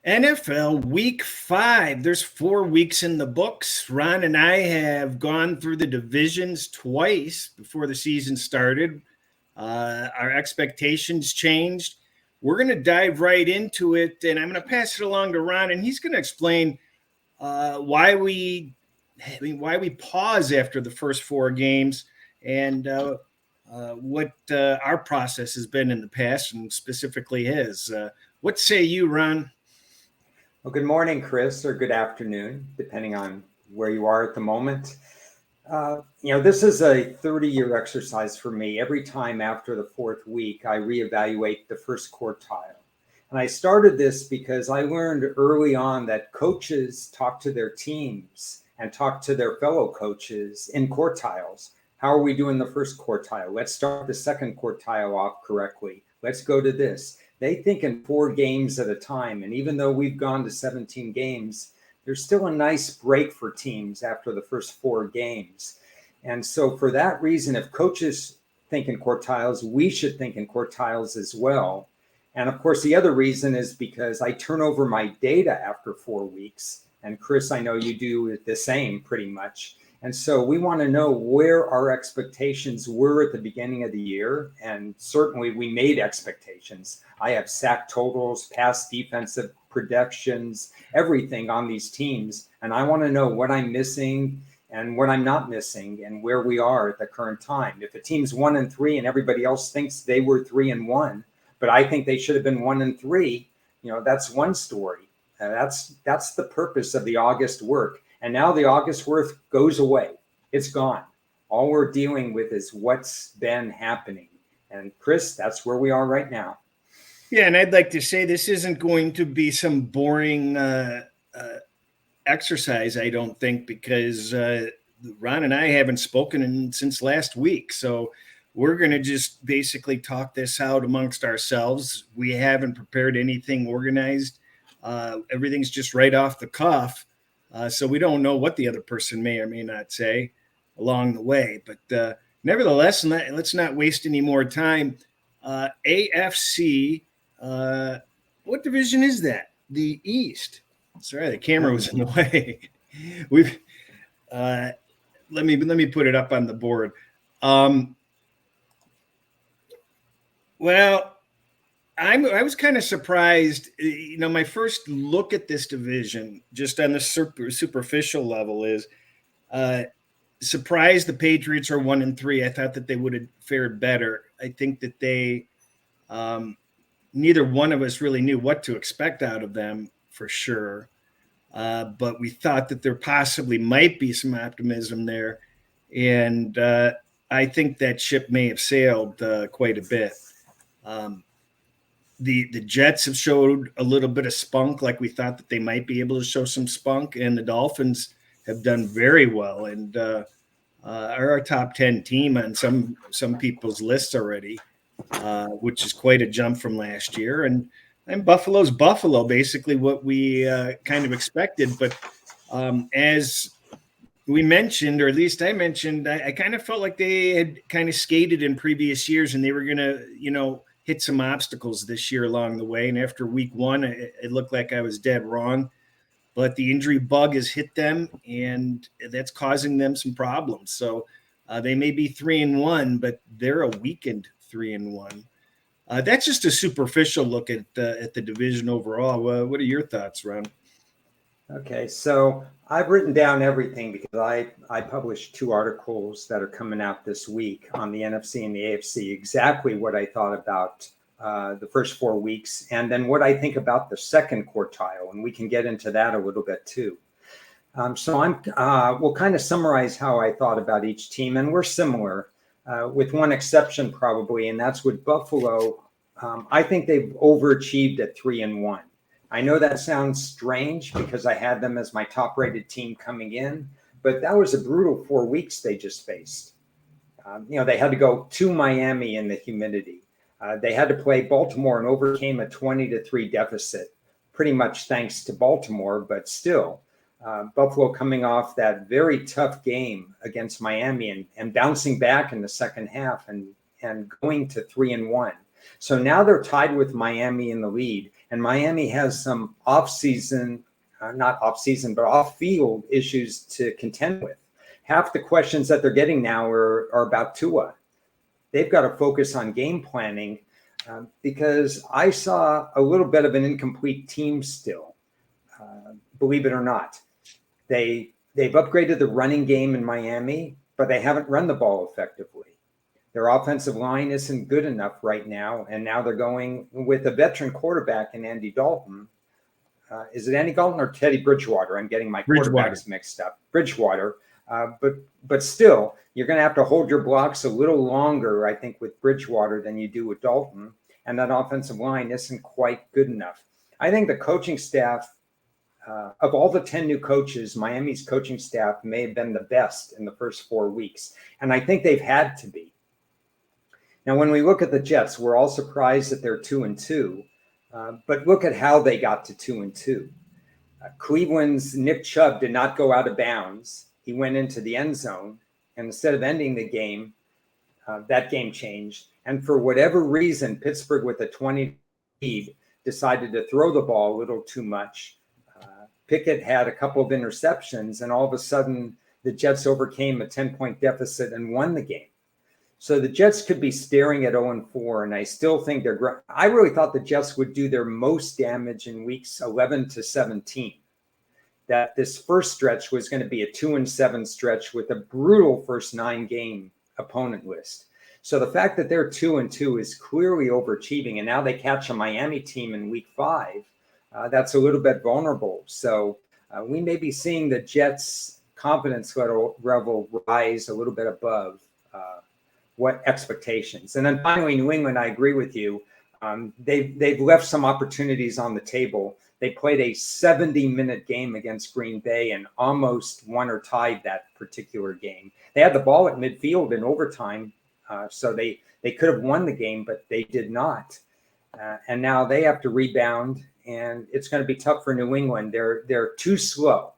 NFL Week 5. There's 4 weeks in the books. Ron and I have gone through the divisions twice before the season started. Our expectations changed. We're going to dive right into it, and I'm going to pass it along to Ron, and he's going to explain why we pause after the first 4 games and what our process has been in the past, and specifically his. What say you, Ron? Well, good morning, Chris, or good afternoon, depending on where you are at the moment. This is a 30-year exercise for me. Every time after the 4th week, I reevaluate the first quartile. And I started this because I learned early on that coaches talk to their teams and talk to their fellow coaches in quartiles. How are we doing the first quartile? Let's start the second quartile off correctly. Let's go to this. They think in 4 games at a time. And even though we've gone to 17 games, there's still a nice break for teams after the first 4 games. And so for that reason, if coaches think in quartiles, we should think in quartiles as well. And of course, the other reason is because I turn over my data after 4 weeks. And Chris, I know you do the same pretty much. And so we want to know where our expectations were at the beginning of the year. And certainly we made expectations. I have sack totals, pass defensive predictions, everything on these teams. And I want to know what I'm missing and what I'm not missing and where we are at the current time. If a team's 1-3 and everybody else thinks they were 3-1, but I think they should have been 1-3, that's one story. That's the purpose of the August work. And now the August work goes away. It's gone. All we're dealing with is what's been happening. And Chris, that's where we are right now. Yeah, and I'd like to say this isn't going to be some boring exercise, I don't think, because Ron and I haven't spoken since last week. So we're going to just basically talk this out amongst ourselves. We haven't prepared anything organized. Everything's just right off the cuff. So we don't know what the other person may or may not say along the way. But nevertheless, let's not waste any more time. AFC, what division is that? The East. Sorry, the camera was in the way. We've let me put it up on the board. Well, I was kind of surprised. My first look at this division, just on the superficial level, is surprised the Patriots are 1-3. I thought that they would have fared better. I think that they, neither one of us really knew what to expect out of them for sure. But we thought that there possibly might be some optimism there. And I think that ship may have sailed quite a bit. The Jets have showed a little bit of spunk, like we thought that they might be able to show some spunk, and the Dolphins have done very well and are our top 10 team on some people's lists already, which is quite a jump from last year. And Buffalo's Buffalo, basically what we kind of expected. But as we mentioned, or at least I mentioned, I kind of felt like they had kind of skated in previous years and they were going to, hit some obstacles this year along the way. And after week 1, it looked like I was dead wrong. But the injury bug has hit them, and that's causing them some problems. So they may be 3-1, but they're a weakened 3-1. That's just a superficial look at the division overall. What are your thoughts, Ron? Okay, so I've written down everything because I published 2 articles that are coming out this week on the NFC and the AFC, exactly what I thought about the first 4 weeks, and then what I think about the second quartile, and we can get into that a little bit too. So we'll kind of summarize how I thought about each team, and we're similar, with one exception probably, and that's with Buffalo. I think they've overachieved at 3-1. I know that sounds strange because I had them as my top-rated team coming in, but that was a brutal 4 weeks they just faced. They had to go to Miami in the humidity. They had to play Baltimore and overcame a 20-3 deficit, pretty much thanks to Baltimore, but still. Buffalo coming off that very tough game against Miami and bouncing back in the second half and going to 3-1. So now they're tied with Miami in the lead, and Miami has some off-field issues to contend with. Half the questions that they're getting now are about Tua. They've got to focus on game planning because I saw a little bit of an incomplete team still, believe it or not. They've upgraded the running game in Miami, but they haven't run the ball effectively. Their offensive line isn't good enough right now, and now they're going with a veteran quarterback in Andy Dalton. Is it Andy Dalton or Teddy Bridgewater? I'm getting my quarterbacks mixed up. Bridgewater. But still, you're going to have to hold your blocks a little longer, I think, with Bridgewater than you do with Dalton. And that offensive line isn't quite good enough. I think the coaching staff, of all the 10 new coaches, Miami's coaching staff may have been the best in the first 4 weeks. And I think they've had to be. Now, when we look at the Jets, we're all surprised that they're 2-2. But look at how they got to 2-2. Cleveland's Nick Chubb did not go out of bounds. He went into the end zone, and instead of ending the game, that game changed. And for whatever reason, Pittsburgh, with a 20 lead, decided to throw the ball a little too much. Pickett had a couple of interceptions, and all of a sudden, the Jets overcame a 10-point deficit and won the game. So the Jets could be staring at 0-4, and I still think I really thought the Jets would do their most damage in weeks 11 to 17. That this first stretch was going to be a 2-7 stretch with a brutal first 9-game opponent list. So the fact that they're 2-2 is clearly overachieving, and now they catch a Miami team in week 5. That's a little bit vulnerable. So we may be seeing the Jets' confidence level rise a little bit above what expectations. And then finally, New England, I agree with you. They've left some opportunities on the table. They played a 70-minute game against Green Bay and almost won or tied that particular game. They had the ball at midfield in overtime, so they could have won the game, but they did not. And now they have to rebound, and it's going to be tough for New England. They're too slow.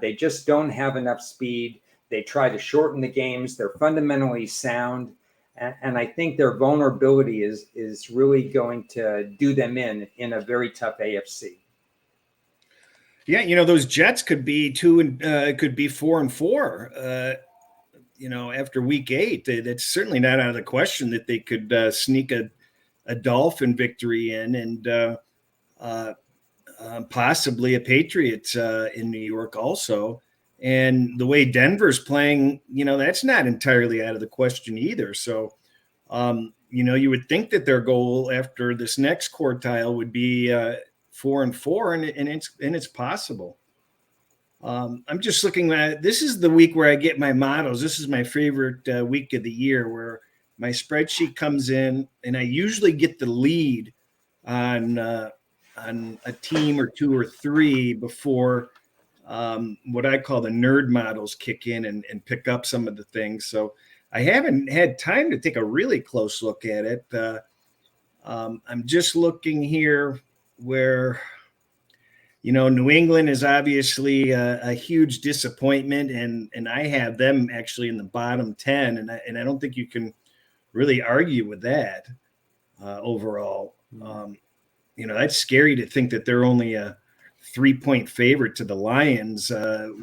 They just don't have enough speed. They try to shorten the games. They're fundamentally sound. And I think their vulnerability is really going to do them in a very tough AFC. Yeah, those Jets could be 4-4. After week 8, that's certainly not out of the question that they could sneak a Dolphin victory in, and possibly a Patriots in New York also. And the way Denver's playing, that's not entirely out of the question either. So, you would think that their goal after this next quartile would be 4-4, and it's possible. I'm just looking at, this is the week where I get my models. This is my favorite week of the year, where my spreadsheet comes in, and I usually get the lead on a team or 2 or 3 before what I call the nerd models kick in and pick up some of the things. So I haven't had time to take a really close look at it. I'm just looking here where, New England is obviously a huge disappointment, and I have them actually in the bottom 10, and I don't think you can really argue with that overall. That's scary to think that they're only a 3-point favorite to the Lions,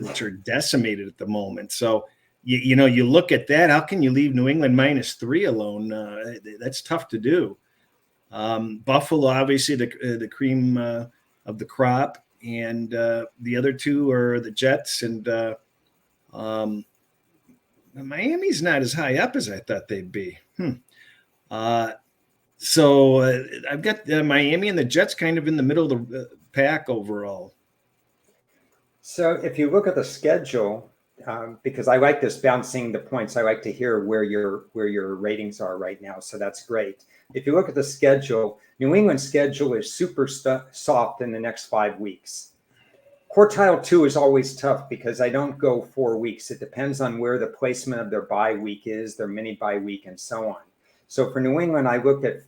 which are decimated at the moment. So, you look at that. How can you leave New England -3 alone? That's tough to do. Buffalo, obviously, the cream of the crop, and the other 2 are the Jets, and Miami's not as high up as I thought they'd be. So I've got Miami and the Jets kind of in the middle of the pack overall. So if you look at the schedule, because I like this bouncing the points, I like to hear where your ratings are right now. So that's great. If you look at the schedule, New England's schedule is super soft in the next 5 weeks. Quartile 2 is always tough because I don't go 4 weeks. It depends on where the placement of their bye week is, their mini bye week, and so on. So for New England, I looked at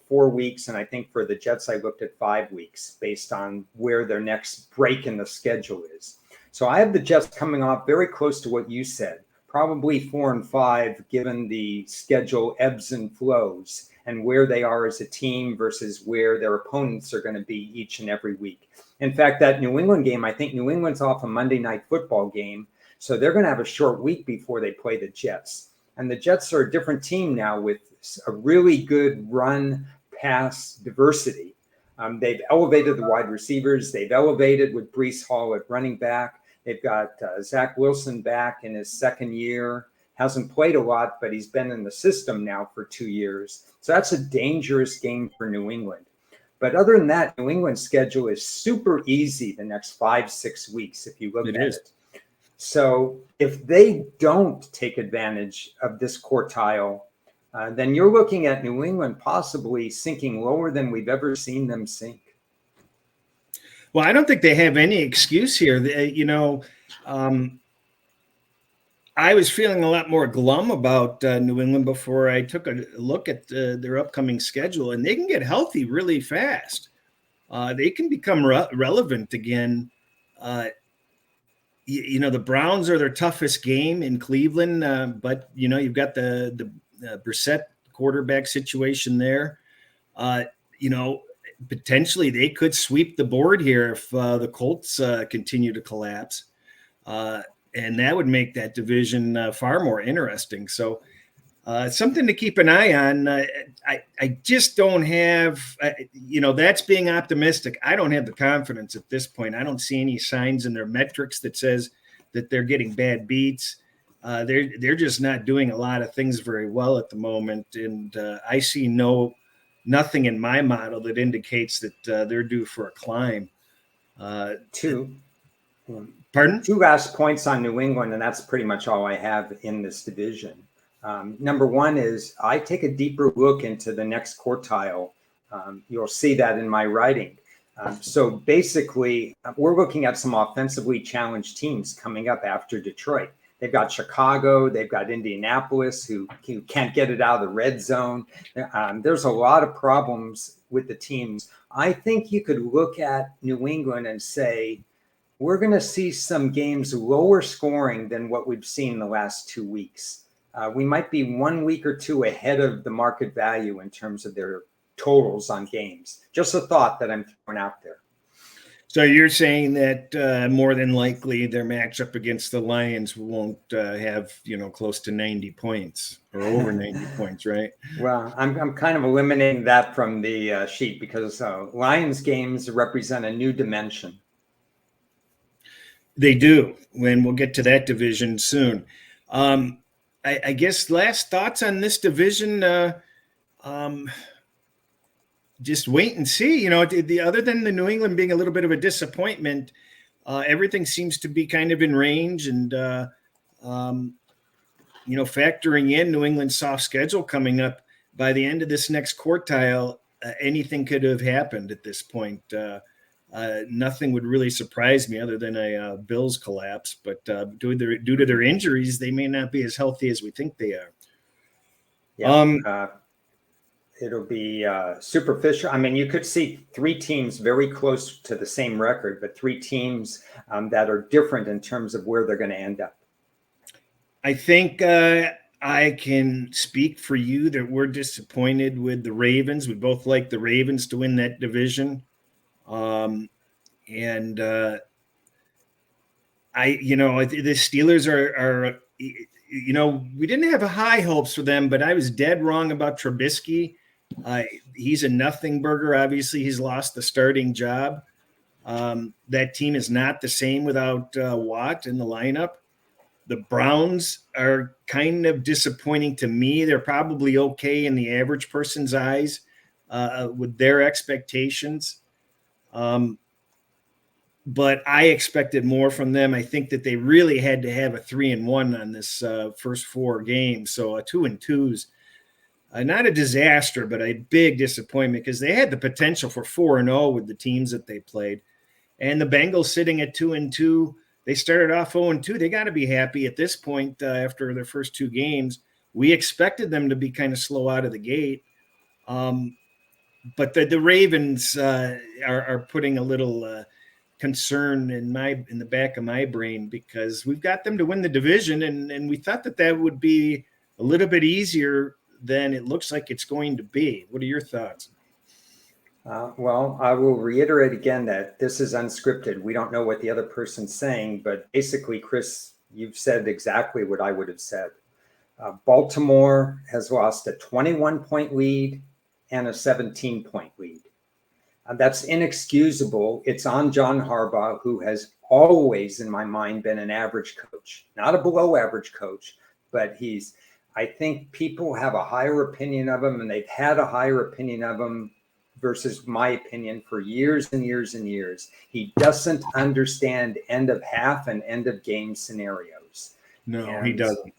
4 weeks, and I think for the Jets, I looked at 5 weeks based on where their next break in the schedule is. So I have the Jets coming off very close to what you said, probably 4-5, given the schedule ebbs and flows. and where they are as a team versus where their opponents are going to be each and every week. In fact, that New England game, I think New England's off a Monday night football game, so they're going to have a short week before they play the Jets. And the Jets are a different team now with a really good run pass diversity. They've elevated the wide receivers. They've elevated with Breece Hall at running back. They've got Zach Wilson back in his second year. Hasn't played a lot, but he's been in the system now for 2 years. So that's a dangerous game for New England. But other than that, New England's schedule is super easy the next 5-6 weeks if you look at it. So if they don't take advantage of this quartile, then you're looking at New England possibly sinking lower than we've ever seen them sink. Well, I don't think they have any excuse here. I was feeling a lot more glum about New England before I took a look at their upcoming schedule, and they can get healthy really fast. They can become relevant again. The Browns are their toughest game in Cleveland, but you've got the Brissett quarterback situation there. Potentially they could sweep the board here if the Colts continue to collapse. And that would make that division far more interesting. So something to keep an eye on. I just don't have, that's being optimistic. I don't have the confidence at this point. I don't see any signs in their metrics that says that they're getting bad beats. They're just not doing a lot of things very well at the moment. And I see nothing in my model that indicates that they're due for a climb. Pardon? 2 last points on New England, and that's pretty much all I have in this division. Number one is I take a deeper look into the next quartile. You'll see that in my writing. So basically, we're looking at some offensively challenged teams coming up after Detroit. They've got Chicago, they've got Indianapolis, who can't get it out of the red zone. There's a lot of problems with the teams. I think you could look at New England and say, we're going to see some games lower scoring than what we've seen in the last 2 weeks. We might be 1 week or two ahead of the market value in terms of their totals on games. Just a thought that I'm throwing out there. So you're saying that more than likely their matchup against the Lions won't have, close to 90 points or over 90 points, right? Well, I'm kind of eliminating that from the sheet because Lions games represent a new dimension. They do, and we'll get to that division soon. I guess last thoughts on this division, just wait and see. Other than the New England being a little bit of a disappointment, everything seems to be kind of in range. And, factoring in New England's soft schedule coming up, by the end of this next quartile, anything could have happened at this point. Nothing would really surprise me other than a Bills collapse, but due to their injuries, they may not be as healthy as we think they are. Yeah, it'll be superficial. I mean, you could see 3 teams very close to the same record, but 3 teams that are different in terms of where they're going to end up. I think I can speak for you that we're disappointed with the Ravens. We both like the Ravens to win that division. The Steelers are we didn't have high hopes for them, but I was dead wrong about Trubisky. He's a nothing burger. Obviously, he's lost the starting job. That team is not the same without Watt in the lineup. The Browns are kind of disappointing to me. They're probably okay in the average person's eyes with their expectations. But I expected more from them. I think that they really had to have a 3-1 on this first 4 games. So a 2-2's not a disaster, but a big disappointment because they had the potential for 4-0 with the teams that they played. And the Bengals sitting at 2-2, they started off 0-2. They got to be happy at this point after their first 2 games. We expected them to be kind of slow out of the gate. But the Ravens are putting a little concern in the back of my brain because we've got them to win the division, and we thought that would be a little bit easier than it looks like it's going to be. What are your thoughts? Well, I will reiterate again that this is unscripted. We don't know what the other person's saying, but basically, Chris, you've said exactly what I would have said. Baltimore has lost a 21-point lead and a 17-point lead. That's inexcusable. It's on John Harbaugh, who has always, in my mind, been an average coach, not a below average coach, but I think people have a higher opinion of him, and they've had a higher opinion of him versus my opinion for years and years and years. He doesn't understand end of half and end of game scenarios. No, he doesn't.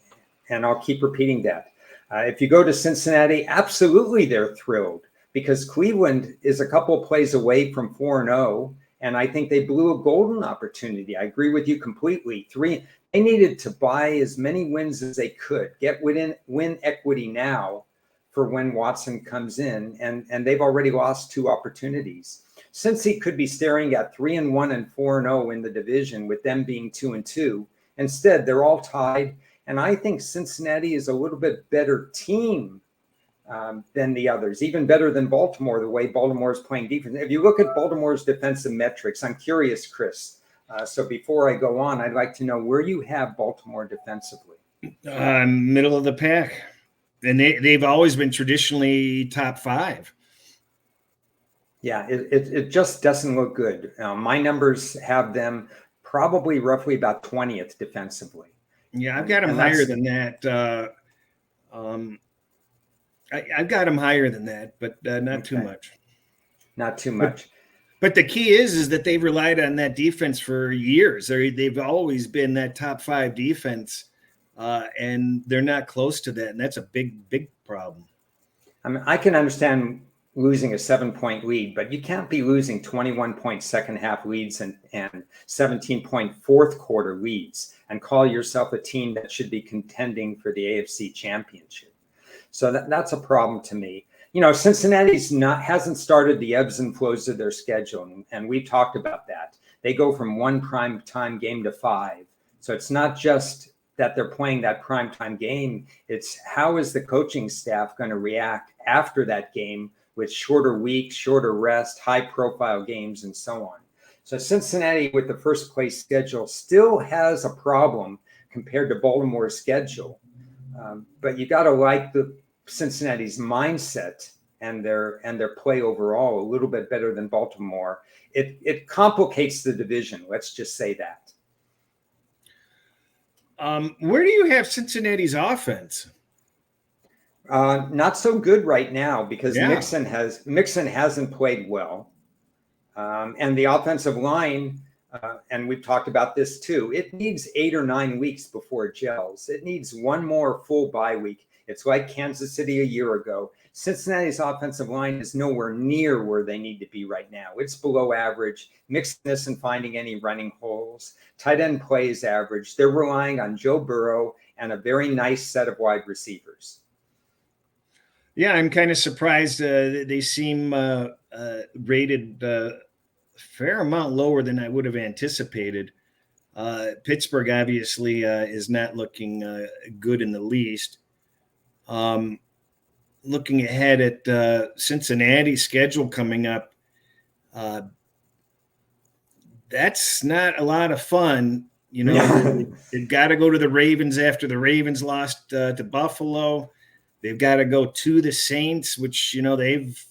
And I'll keep repeating that. If you go to Cincinnati, absolutely they're thrilled because Cleveland is a couple of plays away from 4-0. And I think they blew a golden opportunity. I agree with you completely. They needed to buy as many wins as they could, get win equity now for when Watson comes in, and they've already lost 2 opportunities. Since he could be staring at 3-1 and 4-0 in the division with them being 2-2, instead they're all tied. And I think Cincinnati is a little bit better team than the others, even better than Baltimore, the way Baltimore is playing defense. If you look at Baltimore's defensive metrics, I'm curious, Chris. So before I go on, I'd like to know where you have Baltimore defensively. Middle of the pack. And they've always been traditionally top 5. Yeah, it just doesn't look good. My numbers have them probably roughly about 20th defensively. Yeah, I've got them higher than that. I've got them higher than that, but not too much. Not too much. But the key is that they've relied on that defense for years. They've always been that top 5 defense. And they're not close to that. And that's a big problem. I mean, I can understand losing a 7-point lead, but you can't be losing 21-point second half leads and 17-point fourth quarter leads and call yourself a team that should be contending for the AFC Championship. So that's a problem to me. You know, Cincinnati's hasn't started the ebbs and flows of their schedule, and we've talked about that. They go from 1 prime time game to 5. So it's not just that they're playing that primetime game. It's how is the coaching staff going to react after that game with shorter weeks, shorter rest, high profile games, and so on. So Cincinnati with the first place schedule still has a problem compared to Baltimore's schedule. But you got to like the Cincinnati's mindset and their play overall a little bit better than Baltimore. It complicates the division. Let's just say that. Where do you have Cincinnati's offense? Not so good right now because Mixon hasn't played well. And the offensive line, and we've talked about this too, it needs 8 or 9 weeks before it gels. It needs 1 more full bye week. It's like Kansas City a year ago. Cincinnati's offensive line is nowhere near where they need to be right now. It's below average. Mixon isn't finding any running holes. Tight end play is average. They're relying on Joe Burrow and a very nice set of wide receivers. Yeah, I'm kind of surprised. They seem rated a fair amount lower than I would have anticipated. Pittsburgh obviously is not looking good in the least. Looking ahead at Cincinnati's schedule coming up, that's not a lot of fun. You know, they've got to go to the Ravens after the Ravens lost to Buffalo. They've got to go to the Saints, which, they've,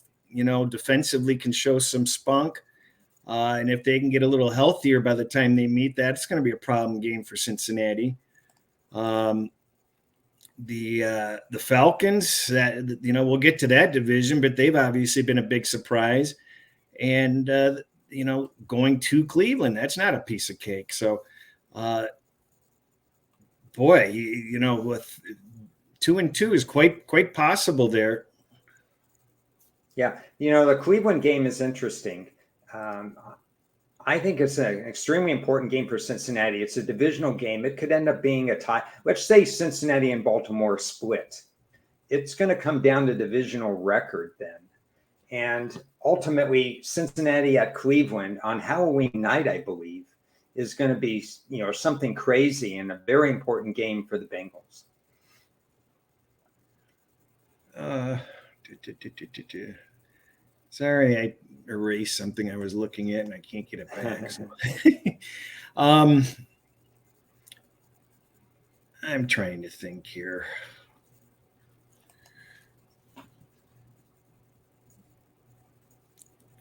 defensively can show some spunk. And if they can get a little healthier by the time they meet that, it's going to be a problem game for Cincinnati. The Falcons, that we'll get to that division, but they've obviously been a big surprise. And going to Cleveland, that's not a piece of cake. So, with 2-2 is quite possible there. Yeah, the Cleveland game is interesting. I think it's an extremely important game for Cincinnati. It's a divisional game. It could end up being a tie. Let's say Cincinnati and Baltimore split. It's going to come down to divisional record then. And ultimately, Cincinnati at Cleveland on Halloween night, I believe, is going to be, something crazy and a very important game for the Bengals. Uh, Sorry, I erased something I was looking at and I can't get it back. So. um, I'm trying to think here.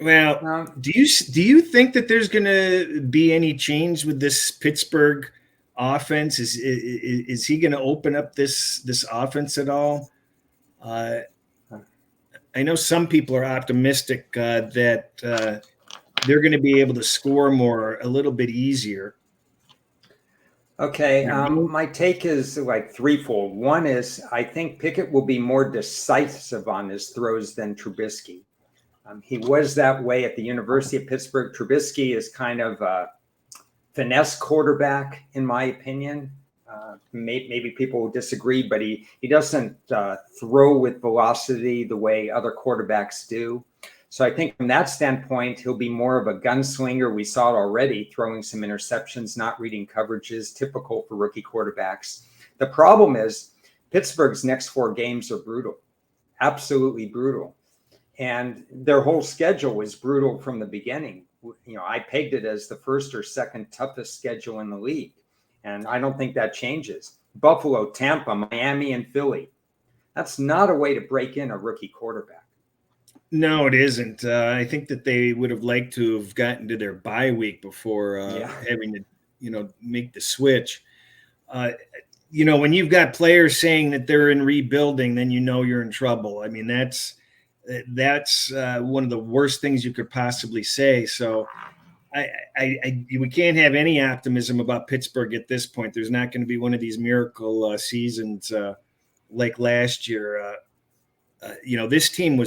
Well, do you think that there's going to be any change with this Pittsburgh offense? Is he going to open up this offense at all? I know some people are optimistic that they're going to be able to score more a little bit easier. Okay, my take is like threefold. One is I think Pickett will be more decisive on his throws than Trubisky. He was that way at the University of Pittsburgh. Trubisky is kind of a finesse quarterback, in my opinion. Maybe people will disagree, but he doesn't throw with velocity the way other quarterbacks do. So I think from that standpoint, he'll be more of a gunslinger. We saw it already, throwing some interceptions, not reading coverages, typical for rookie quarterbacks. The problem is Pittsburgh's next 4 games are brutal, absolutely brutal. And their whole schedule was brutal from the beginning. I pegged it as the first or second toughest schedule in the league. And I don't think that changes. Buffalo, Tampa, Miami, and Philly. That's not a way to break in a rookie quarterback. No, it isn't. I think that they would have liked to have gotten to their bye week before having to, make the switch. When you've got players saying that they're in rebuilding, then you're in trouble. I mean, that's one of the worst things you could possibly say. So we can't have any optimism about Pittsburgh at this point. There's not going to be one of these miracle seasons like last year. This team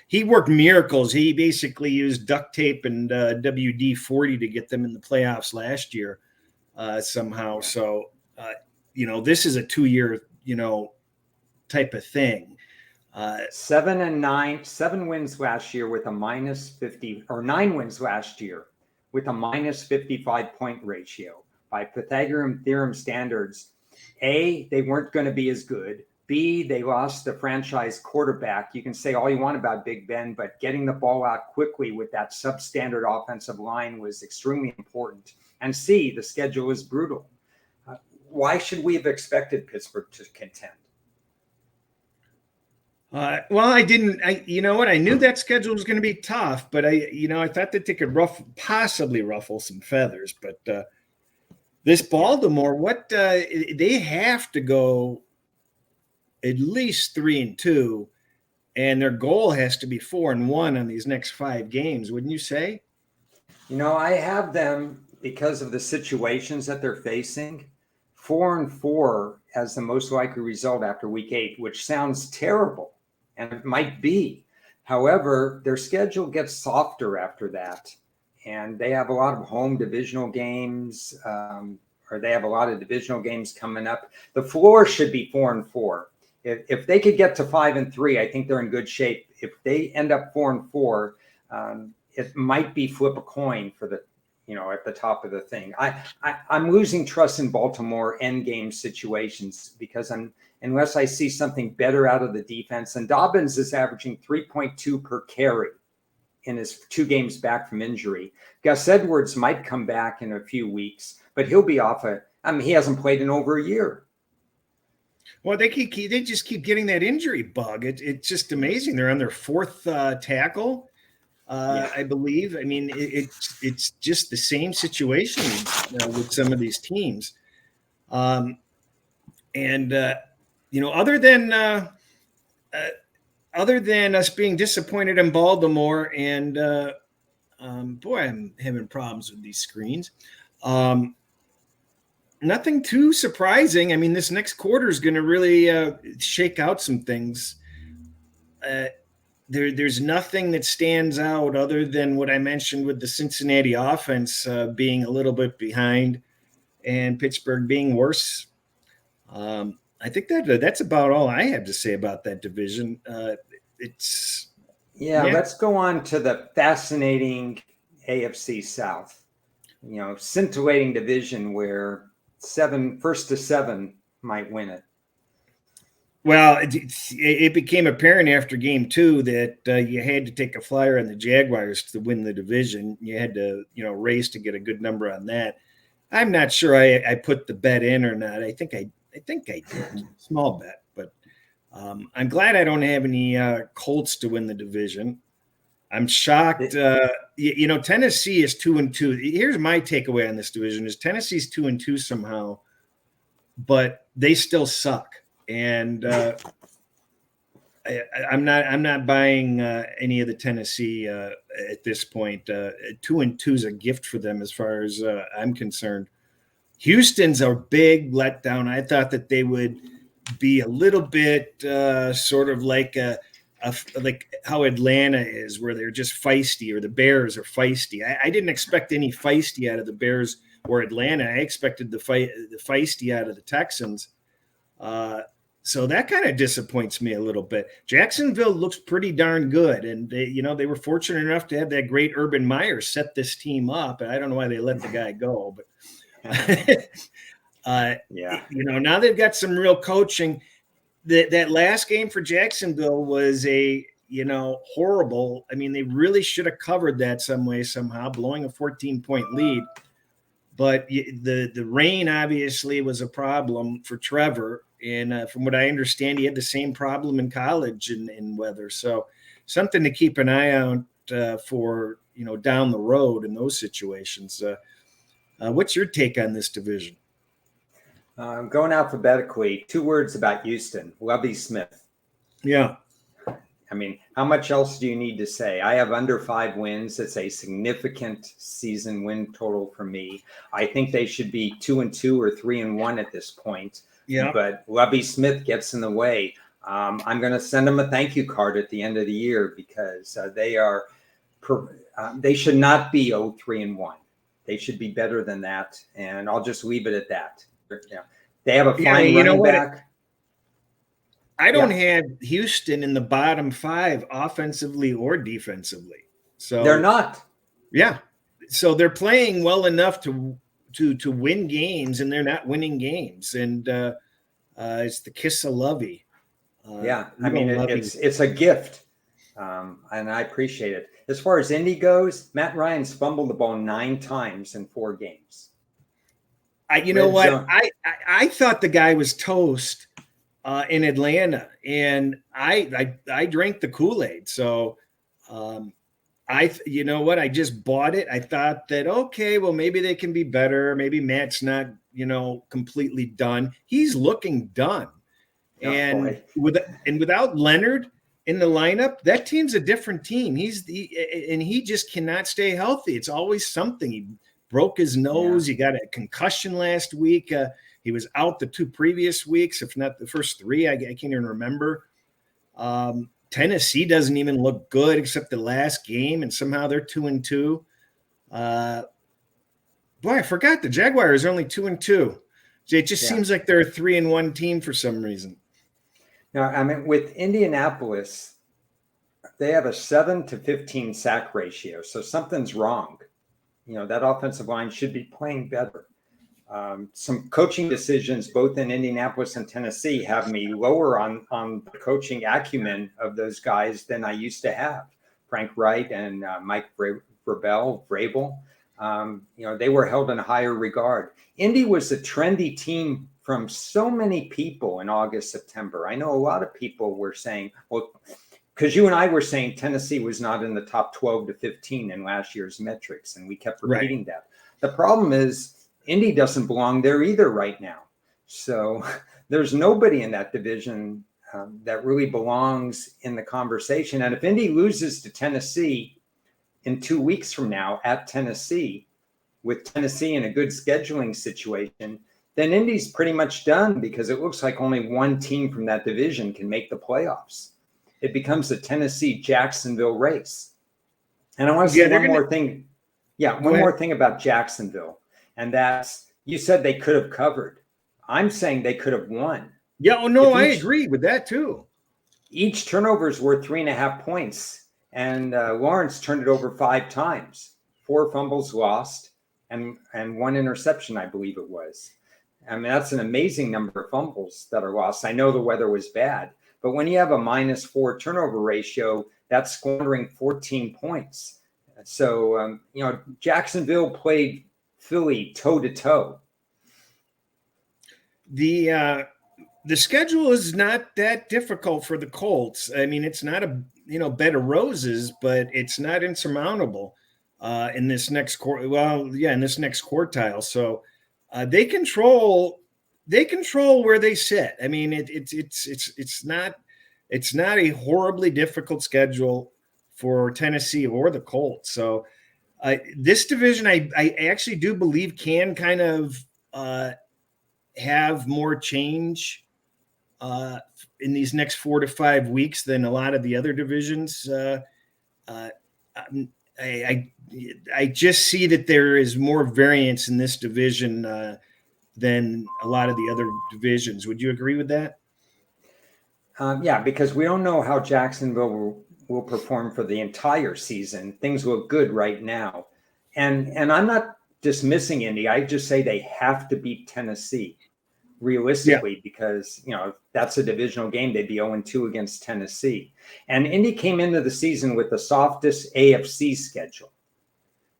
he worked miracles. He basically used duct tape and WD-40 to get them in the playoffs last year somehow. So, this is a 2-year, type of thing. 7-9, 7 wins last year with a -50, or 9 wins last year with a -55 point ratio. By Pythagorean theorem standards, A, they weren't going to be as good. B, they lost the franchise quarterback. You can say all you want about Big Ben, but getting the ball out quickly with that substandard offensive line was extremely important. And C, the schedule is brutal. Why should we have expected Pittsburgh to contend? Well, I didn't. I knew that schedule was going to be tough, but I thought that they could possibly ruffle some feathers. But this Baltimore, they have to go at least 3-2, and their goal has to be 4-1 on these next 5 games. Wouldn't you say? I have them because of the situations that they're facing. 4-4 as the most likely result after week 8, which sounds terrible, and it might be. However, their schedule gets softer after that, and they have a lot of home divisional games, or they have a lot of divisional games coming up. The floor should be 4-4. If they could get to 5-3, I think they're in good shape. If they end up 4-4, it might be flip a coin for the, at the top of the thing. I'm losing trust in Baltimore end game situations because unless I see something better out of the defense, and Dobbins is averaging 3.2 per carry in his 2 games back from injury. Gus Edwards might come back in a few weeks, but he'll be off he hasn't played in over a year. Well, they just keep getting that injury bug. It's just amazing. They're on their 4th tackle, I believe. I mean, it's just the same situation with some of these teams. Other than us being disappointed in Baltimore, and boy, I'm having problems with these screens. Nothing too surprising. I mean, this next quarter is going to really shake out some things. There's nothing that stands out other than what I mentioned with the Cincinnati offense being a little bit behind and Pittsburgh being worse. I think that's about all I have to say about that division. Let's go on to the fascinating AFC South. Scintillating division where 1st to 7 might win it. Well, it became apparent after game 2 that you had to take a flyer on the Jaguars to win the division. You had to, race to get a good number on that. I'm not sure I put the bet in or not. I think I did. Small bet, but I'm glad I don't have any Colts to win the division. I'm shocked. Tennessee is 2-2. Here's my takeaway on this division: is Tennessee's 2-2 somehow, but they still suck. And I'm not buying any of the Tennessee at this point. 2-2 is a gift for them as far as I'm concerned. Houston's a big letdown. I thought that they would be a little bit sort of like like how Atlanta is, where they're just feisty, or the Bears are feisty. I didn't expect any feisty out of the Bears or Atlanta. I expected the feisty out of the Texans. So that kind of disappoints me a little bit. Jacksonville looks pretty darn good, and they were fortunate enough to have that great Urban Meyer set this team up. And I don't know why they let the guy go, but now they've got some real coaching. That last game for Jacksonville was horrible. I mean, they really should have covered that some way, somehow, blowing a 14-point lead. But the rain obviously was a problem for Trevor. And from what I understand, he had the same problem in college in weather. So something to keep an eye out for, down the road in those situations. What's your take on this division? Going alphabetically, 2 words about Houston: Lovie Smith. Yeah. I mean, how much else do you need to say? I have under 5 wins. It's a significant season win total for me. I think they should be 2-2 or 3-1 at this point. Yeah. But Lovie Smith gets in the way. I'm going to send them a thank you card at the end of the year, because they should not be 0-3-1. They should be better than that. And I'll just leave it at that. Yeah. They have a fine running back. I don't have Houston in the bottom 5 offensively or defensively. So they're not. Yeah. So they're playing well enough to win games, and they're not winning games. And it's the kiss of Lovey. I mean, it's a gift. And I appreciate it. As far as Indy goes, Matt Ryan's fumbled the ball 9 times in 4 games. I thought the guy was toast in Atlanta, and I drank the Kool-Aid. So I just bought it. I thought that, okay, well, maybe they can be better. Maybe Matt's not, completely done. He's looking done. And without Leonard in the lineup, that team's a different team. He just cannot stay healthy. It's always something. He broke his nose. He got a concussion last week. He was out the 2 previous weeks, if not the first 3. I can't even remember. Tennessee doesn't even look good except the last game, and somehow they're 2-2. I forgot the Jaguars are only 2-2. It just seems like they're a 3-1 team for some reason. No, I mean, with Indianapolis, they have a 7-15 sack ratio, so something's wrong. That offensive line should be playing better. Some coaching decisions, both in Indianapolis and Tennessee, have me lower on the coaching acumen of those guys than I used to have. Frank Wright and Mike Vrabel. They were held in higher regard. Indy was a trendy team from so many people in August, September. I know a lot of people were saying, well, because you and I were saying Tennessee was not in the top 12 to 15 in last year's metrics, and we kept repeating that. The problem is Indy doesn't belong there either right now. So there's nobody in that division that really belongs in the conversation. And if Indy loses to Tennessee in 2 weeks from now at Tennessee, with Tennessee in a good scheduling situation, then Indy's pretty much done, because it looks like only one team from that division can make the playoffs. It becomes a Tennessee-Jacksonville race. And I want to say one more thing. Yeah, one more thing about Jacksonville. And that's, you said they could have covered. I'm saying they could have won. Yeah, I agree with that too. Each turnover is worth 3.5 points. And Lawrence turned it over 5 times. 4 fumbles lost and 1 interception, I believe it was. I mean, that's an amazing number of fumbles that are lost. I know the weather was bad, but when you have a -4 turnover ratio, that's squandering 14 points. So, Jacksonville played Philly toe to toe. The schedule is not that difficult for the Colts. I mean, it's not a bed of roses, but it's not insurmountable in this next quarter. Well, yeah, in this next quartile. So they control where they sit. I mean, it's not a horribly difficult schedule for Tennessee or the Colts. So this division, I actually do believe can kind of have more change in these next 4 to 5 weeks than a lot of the other divisions. I just see that there is more variance in this division than a lot of the other divisions. Would you agree with that? Yeah, because we don't know how Jacksonville will perform for the entire season. Things look good right now. And I'm not dismissing Indy. I just say they have to beat Tennessee realistically, because that's a divisional game. They'd be 0-2 against Tennessee. And Indy came into the season with the softest AFC schedule.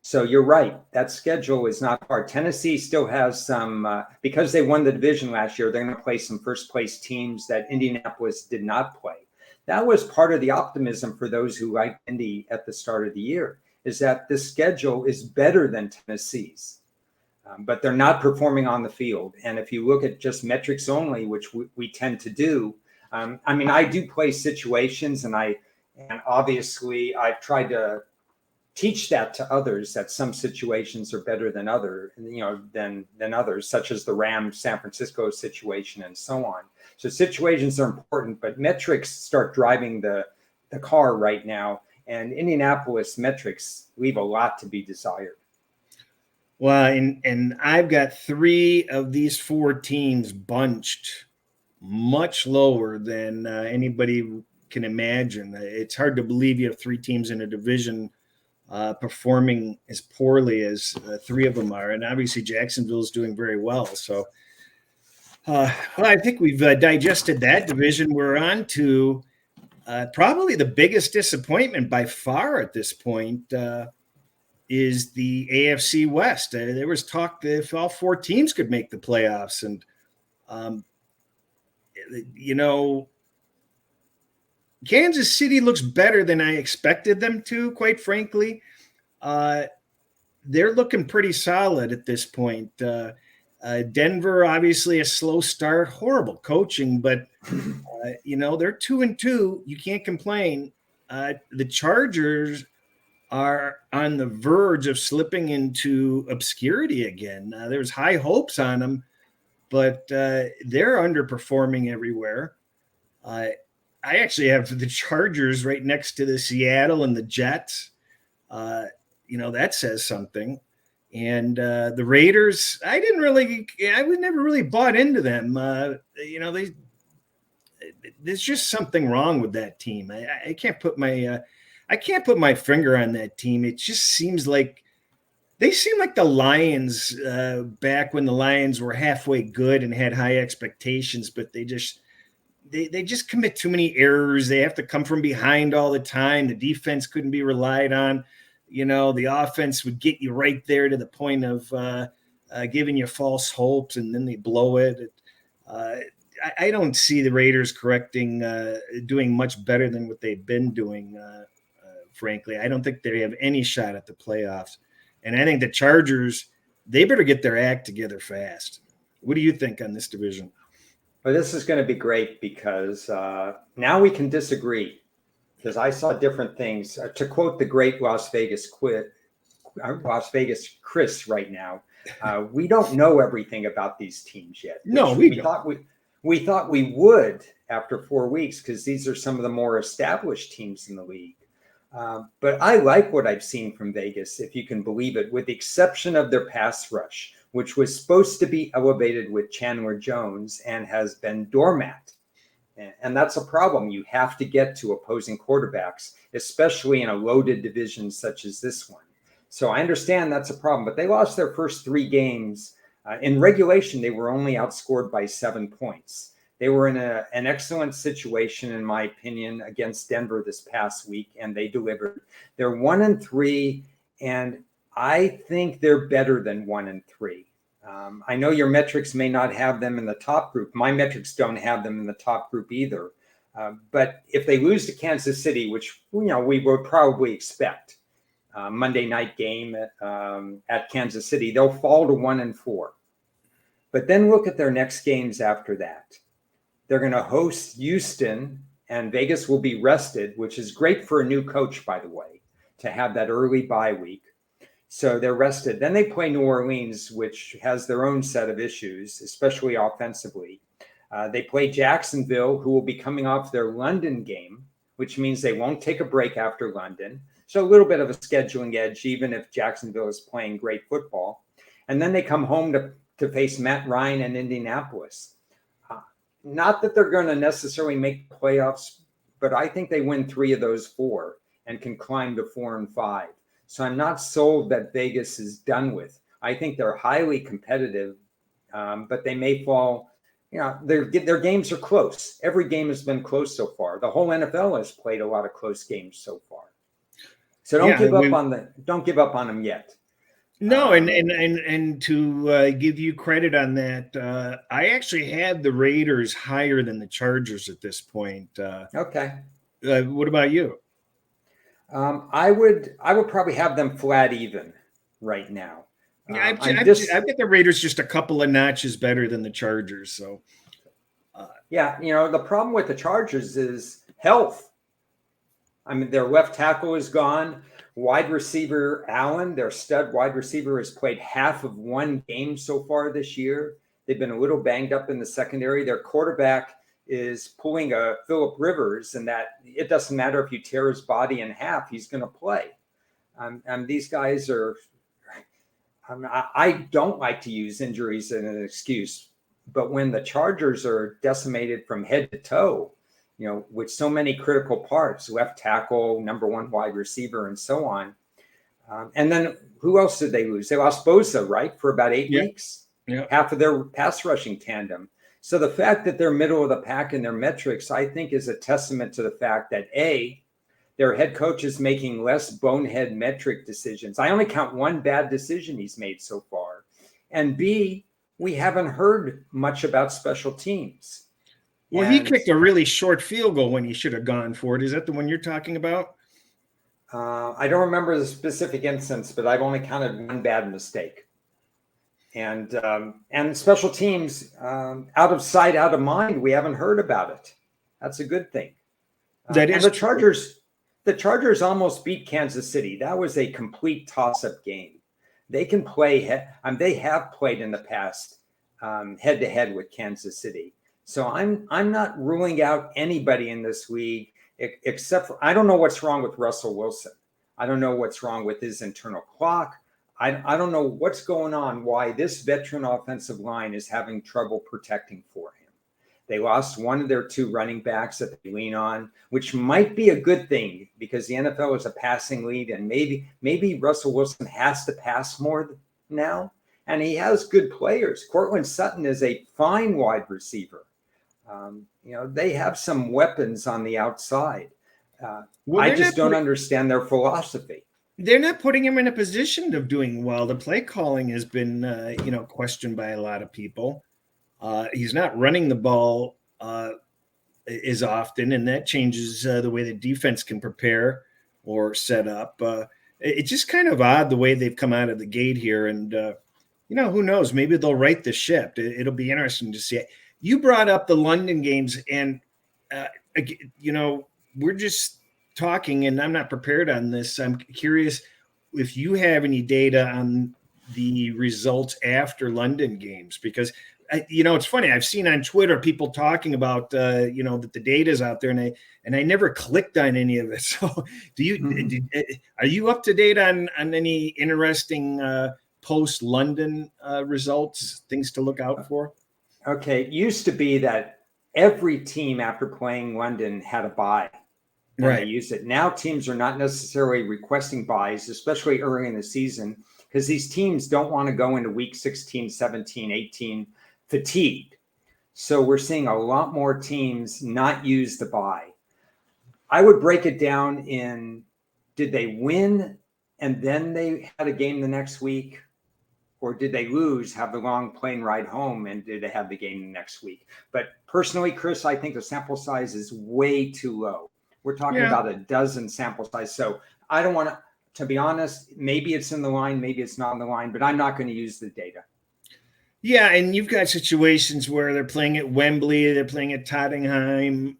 So you're right. That schedule is not hard. Tennessee still has some, because they won the division last year, they're going to play some first place teams that Indianapolis did not play. That was part of the optimism for those who liked Indy at the start of the year, is that this schedule is better than Tennessee's. But they're not performing on the field. And if you look at just metrics only, which we tend to do, I mean, I do play situations, and obviously I've tried to teach that to others, that some situations are better than others, such as the Rams San Francisco situation and so on. So situations are important, but metrics start driving the car right now. And Indianapolis metrics leave a lot to be desired. Well, and I've got 3 of these 4 teams bunched much lower than anybody can imagine. It's hard to believe you have 3 teams in a division performing as poorly as 3 of them are. And obviously Jacksonville is doing very well. So well, I think we've digested that division. We're on to probably the biggest disappointment by far at this point, is the AFC West. There was talk that if all 4 teams could make the playoffs, and Kansas City looks better than I expected them to, quite frankly. They're looking pretty solid at this point. Denver, obviously a slow start, horrible coaching, but they're 2-2. You can't complain. The Chargers are on the verge of slipping into obscurity again. There's high hopes on them, but they're underperforming everywhere. I actually have the Chargers right next to the Seattle and the Jets. That says something. And the Raiders, I was never really bought into them. There's just something wrong with that team. I can't put my finger on that team. It just seems like they seem like the Lions back when the Lions were halfway good and had high expectations, but they just commit too many errors. They have to come from behind all the time. The defense couldn't be relied on. The offense would get you right there to the point of giving you false hopes, and then they blow it. I don't see the Raiders doing much better than what they've been doing. Frankly, I don't think they have any shot at the playoffs. And I think the Chargers, they better get their act together fast. What do you think on this division? Well, this is going to be great because now we can disagree, because I saw different things. To quote the great Las Vegas Chris right now, we don't know everything about these teams yet. No, we thought we would after 4 weeks, because these are some of the more established teams in the league. But I like what I've seen from Vegas, if you can believe it, with the exception of their pass rush, which was supposed to be elevated with Chandler Jones and has been doormat. And that's a problem. You have to get to opposing quarterbacks, especially in a loaded division such as this one. So I understand that's a problem, but they lost their first 3 games In regulation, they were only outscored by 7 points. They were in an excellent situation, in my opinion, against Denver this past week, and they delivered. They're 1-3, and I think they're better than 1-3. I know your metrics may not have them in the top group. My metrics don't have them in the top group either. But if they lose to Kansas City, which we would probably expect, Monday night game at Kansas City, they'll fall to 1-4. But then look at their next games after that. They're going to host Houston, and Vegas will be rested, which is great for a new coach, by the way, to have that early bye week. So they're rested. Then they play New Orleans, which has their own set of issues, especially offensively. They play Jacksonville, who will be coming off their London game, which means they won't take a break after London. So a little bit of a scheduling edge, even if Jacksonville is playing great football. And then they come home to face Matt Ryan and Indianapolis. Not that they're going to necessarily make the playoffs, but I think they win 3 of those 4 and can climb to 4-5. So I'm not sold that Vegas is done with. I think they're highly competitive, but they may fall. Their games are close. Every game has been close so far. The whole NFL has played a lot of close games so far. So don't give up on them yet. No, and to give you credit on that, I actually had the Raiders higher than the Chargers at this point. Okay. What about you? I would probably have them flat even right now. Yeah, I've got the Raiders just a couple of notches better than the Chargers. So, the problem with the Chargers is health. I mean, their left tackle is gone. Wide receiver Allen, their stud wide receiver, has played half of one game so far this year. They've been a little banged up in the secondary. Their quarterback is pulling a Phillip Rivers, and that it doesn't matter if you tear his body in half, he's going to play. And these guys are. I don't like to use injuries as an excuse, but when the Chargers are decimated from head to toe, with so many critical parts, left tackle, number 1 wide receiver, and so on. And then who else did they lose? They lost Bosa, right, for about 8 weeks, half of their pass rushing tandem. So the fact that they're middle of the pack in their metrics, I think, is a testament to the fact that A, their head coach is making less bonehead metric decisions. I only count 1 bad decision he's made so far. And B, we haven't heard much about special teams. Well, he kicked a really short field goal when he should have gone for it. Is that the one you're talking about? I don't remember the specific instance, but I've only counted 1 bad mistake. And special teams, out of sight, out of mind, we haven't heard about it. That's a good thing. That is the Chargers. The Chargers almost beat Kansas City. That was a complete toss-up game. They can play. They have played in the past head-to-head with Kansas City. So I'm not ruling out anybody in this league except for, I don't know what's wrong with Russell Wilson. I don't know what's wrong with his internal clock. I don't know what's going on, why this veteran offensive line is having trouble protecting for him. They lost one of their 2 running backs that they lean on, which might be a good thing because the NFL is a passing league, and maybe Russell Wilson has to pass more now. And he has good players. Cortland Sutton is a fine wide receiver. They have some weapons on the outside. I just don't understand their philosophy. They're not putting him in a position of doing well. The play calling has been, questioned by a lot of people. He's not running the ball as often, and that changes the way the defense can prepare or set up. It's just kind of odd the way they've come out of the gate here. And, who knows? Maybe they'll right the ship. It'll be interesting to see. You brought up the London games, and, we're just talking, and I'm not prepared on this. I'm curious if you have any data on the results after London games, because it's funny. I've seen on Twitter people talking about that the data is out there, and I never clicked on any of it. So, are you up to date on any interesting post London results, things to look out for? Okay, it used to be that every team after playing London had a bye. And right. They use it. Now teams are not necessarily requesting buys, especially early in the season. because these teams don't want to go into week 16, 17, 18 fatigued. So we're seeing a lot more teams not use the bye. I would break it down in, did they win and then they had a game the next week? Or did they lose, have the long plane ride home, and did they have the game the next week? But personally, Chris, I think the sample size is way too low. We're talking about a dozen sample size. So I don't want to be honest, maybe it's in the line, maybe it's not in the line, but I'm not going to use the data. Yeah, and you've got situations where they're playing at Wembley, they're playing at Tottenham,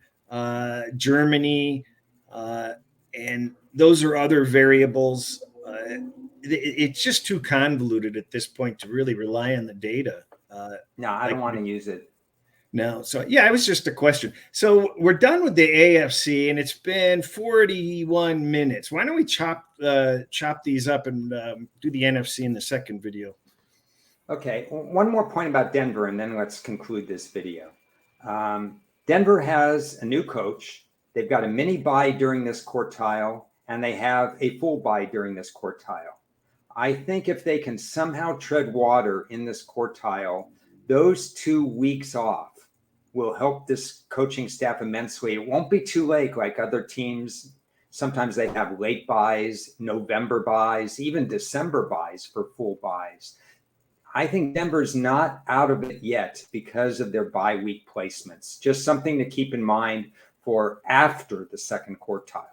Germany, and those are other variables. It's just too convoluted at this point to really rely on the data. No, I don't want to use it. No. So, yeah, it was just a question. So we're done with the AFC, and it's been 41 minutes. Why don't we chop these up and do the NFC in the second video? Okay, one more point about Denver, and then let's conclude this video. Denver has a new coach. They've got a mini bye during this quartile, and they have a full bye during this quartile. I think if they can somehow tread water in this quartile, those 2 weeks off will help this coaching staff immensely. It won't be too late like other teams. Sometimes they have late buys, November buys, even December buys for full buys. I think Denver's not out of it yet because of their bye week placements. Just something to keep in mind for after the second quartile.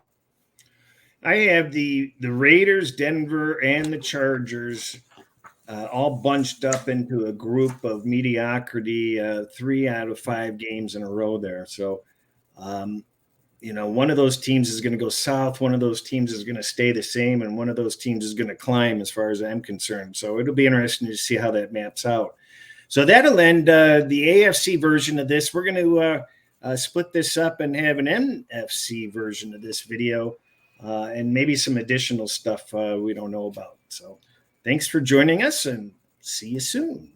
I have the Raiders, Denver, and the Chargers all bunched up into a group of mediocrity, 3 out of 5 games in a row there. So, one of those teams is going to go south, one of those teams is going to stay the same, and one of those teams is going to climb as far as I'm concerned. So it'll be interesting to see how that maps out. So that'll end the AFC version of this. We're going to split this up and have an NFC version of this video and maybe some additional stuff we don't know about. So thanks for joining us, and see you soon.